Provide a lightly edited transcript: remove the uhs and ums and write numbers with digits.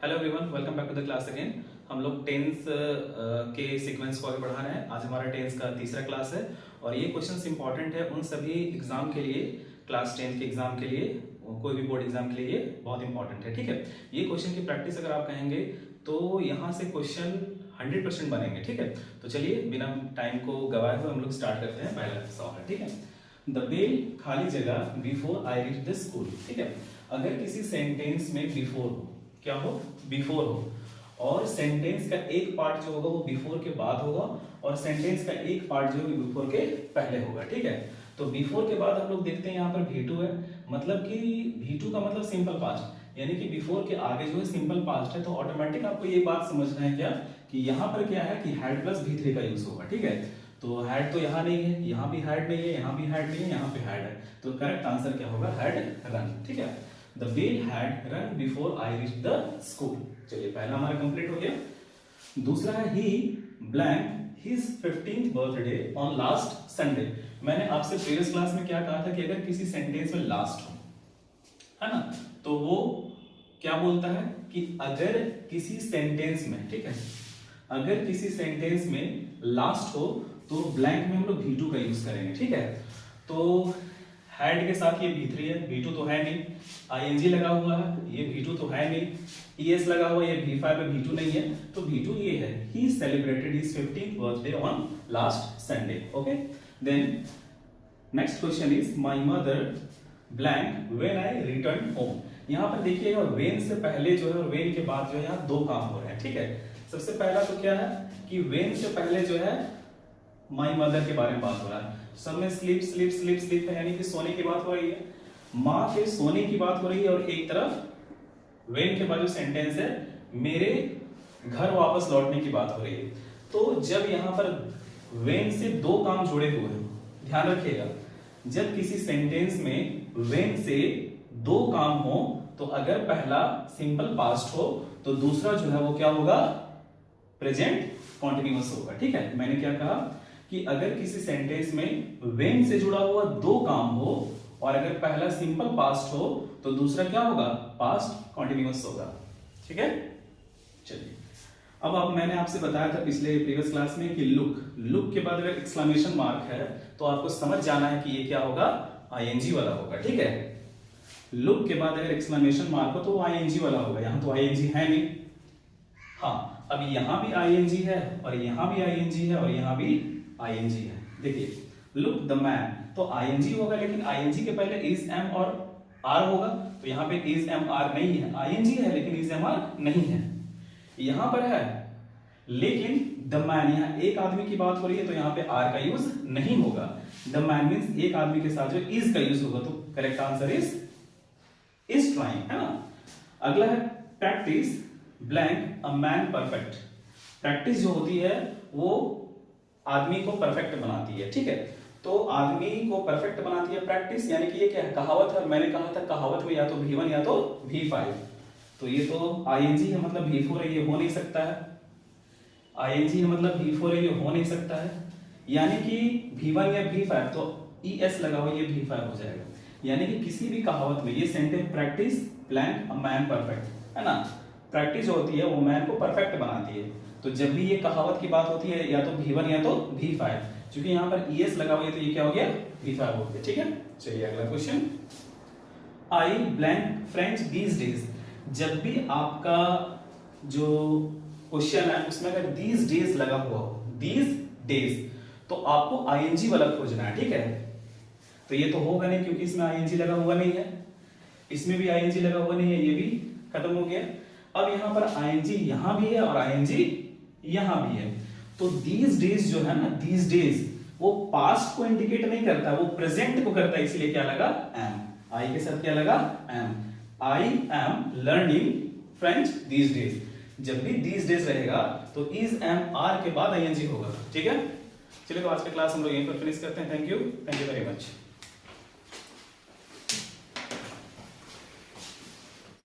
Hello everyone, welcome back to the class again. हम लोग tense के सीक्वेंस को आगे बढ़ा रहे हैं। आज हमारा टेंस का तीसरा क्लास है और ये क्वेश्चंस इंपॉर्टेंट है उन सभी एग्जाम के लिए, क्लास 10 के एग्जाम के लिए, कोई भी बोर्ड एग्जाम के लिए बहुत इंपॉर्टेंट है। ठीक है, ये क्वेश्चन की प्रैक्टिस अगर आप कहेंगे तो यहाँ से क्वेश्चन 100% बनेंगे। ठीक है, तो चलिए बिना टाइम को गवाए हुए हम लोग स्टार्ट करते हैं। पहला सवाल है, ठीक है, द बेल खाली जगह before I reach the school. ठीक है, अगर किसी सेंटेंस में बिफोर हो, क्या हो, बिफोर हो और सेंटेंस का एक पार्ट जो होगा वो बिफोर के बाद होगा और सेंटेंस का एक पार्ट जो है बिफोर के पहले होगा। ठीक है, तो बिफोर के बाद हम लोग देखते हैं यहाँ पर V2 है, मतलब कि V2 का मतलब सिंपल पास्ट, यानी कि बिफोर के आगे जो है सिंपल पास्ट है। तो ऑटोमेटिक आपको ये बात समझना है क्या कि यहाँ पर क्या है कि हैड प्लस V3 का यूज होगा। ठीक है, तो हैड तो यहाँ नहीं है, यहाँ भी हैड नहीं है, यहाँ भी हैड नहीं है, यहाँ पे हैड है, तो करेक्ट आंसर क्या होगा, हैड रन। ठीक है, The whale had run before I reached the school। चलिए पहला हमारा कंप्लीट हो गया। दूसरा है he blank his 15th birthday on last Sunday। मैंने आपसे प्रीवियस क्लास में क्या कहा था कि अगर किसी सेंटेंस में लास्ट हो, है ना, तो वो क्या बोलता है कि अगर किसी सेंटेंस में, ठीक है, अगर किसी सेंटेंस में लास्ट हो तो ब्लैंक में हम लोग V2 का यूज करेंगे। ठीक है, तो हैड के साथ ये V3 है, V2 तो है नहीं, ING लगा हुआ है, ये V2 तो है नहीं, ES लगा हुआ है, ये V5 है, V2 नहीं है, तो V2 ये है, he celebrated his 15th birthday on last Sunday। okay, then next question is my mother blank when I returned home। यहाँ पर देखिएगा when से पहले जो है और when के बाद जो है यहाँ दो काम हो रहे हैं। ठीक है, सबसे पहला तो क्या है कि when से पहले जो है माई मदर के बारे में बात हो रहा है, सब में स्लीप स्लीप स्लीप स्लीप है, यानी कि सोने की बात हो रही है, माँ के सोने की बात हो रही है, और एक तरफ वेन के बाद जो सेंटेंस है मेरे घर वापस लौटने की बात हो रही है। तो जब यहाँ पर वेन से दो काम जुड़े हुए हैं, ध्यान रखिएगा, जब किसी सेंटेंस में वेन से दो काम हो तो अगर पहला सिंपल पास्ट हो तो दूसरा जो है वो क्या होगा, प्रेजेंट कॉन्टिन्यूअस होगा। ठीक है, मैंने क्या कहा कि अगर किसी सेंटेंस में वेन से जुड़ा हुआ दो काम हो और अगर पहला सिंपल पास्ट हो तो दूसरा क्या होगा, पास्ट कॉन्टिन्यूअस होगा। ठीक है, चलिए अब मैंने आपसे बताया था पिछले प्रीवियस क्लास में कि लुक के बाद अगर एक्सक्लेमेशन मार्क है तो आपको समझ जाना है कि ये क्या होगा, ING वाला होगा। ठीक है, लुक के बाद अगर एक्सक्लेमेशन मार्क हो तो वो ING वाला होगा, यहां तो ING है नहीं। हाँ, अब यहां भी ING है और यहां भी ING है और यहां भी ING है। देखिए लुक द मैन तो ING होगा, लेकिन ING के पहले इज एम और आर होगा, तो यहाँ पे इज एम आर नहीं है, ING है लेकिन इज एम आर नहीं है, यहाँ पर है लेकिन द मैन, यहाँ एक आदमी की बात हो रही है तो यहाँ पे आर का यूज नहीं होगा। द मैन मींस एक आदमी के साथ जो इज का यूज होगा, तो करेक्ट आंसर इज ट्राइंग, है ना। अगला है practice blank a man perfect. Practice जो होती है वो आदमी को परफेक्ट बनाती है। ठीक है, तो आदमी को परफेक्ट बनाती है प्रैक्टिस, यानी कि ये क्या है, कहावत है। मैंने कहा था कहावत में या तो V1 या तो V5, तो ये तो ING है मतलब V4 है, ये हो नहीं सकता है, ING है मतलब V4 है, ये हो नहीं सकता है, यानी कि V1 या V5, तो ES लगा हुआ ये V5 हो जाएगा। यानी कि किसी भी कहावत में ये sentence practice blank a man perfect, है ना, प्रैक्टिस जो होती है वो मैन को परफेक्ट बनाती है। तो जब भी ये कहावत की बात होती है या तो V1 या तो V5, क्योंकि यहाँ पर ES लगा हुआ है तो ये क्या हो गया, V5 हो गया। ठीक है, चलिए अगला question, I blank French these days. जब भी आपका जो क्वेश्चन है उसमें अगर दीज डेज लगा हुआ हो, दीज डेज, तो आपको ING वाला खोजना है। ठीक है, तो ये तो होगा नहीं क्योंकि इसमें ING लगा हुआ नहीं है, इसमें भी ING लगा हुआ नहीं है, ये भी खत्म हो गया। अब यहाँ पर ING यहां भी है और ING यहां भी है, तो दीज डेज जो है ना, दीज डेज वो पास्ट को इंडिकेट नहीं करता, वो प्रेजेंट को करता है, इसलिए क्या लगा, एम, आई के साथ क्या लगा, um, I am learning French these days. जब भी दीज डेज रहेगा तो इज एम आर के बाद ING होगा। ठीक है, चलिए तो आज का क्लास हम लोग यहीं पर फिनिश करते हैं। Thank you very much.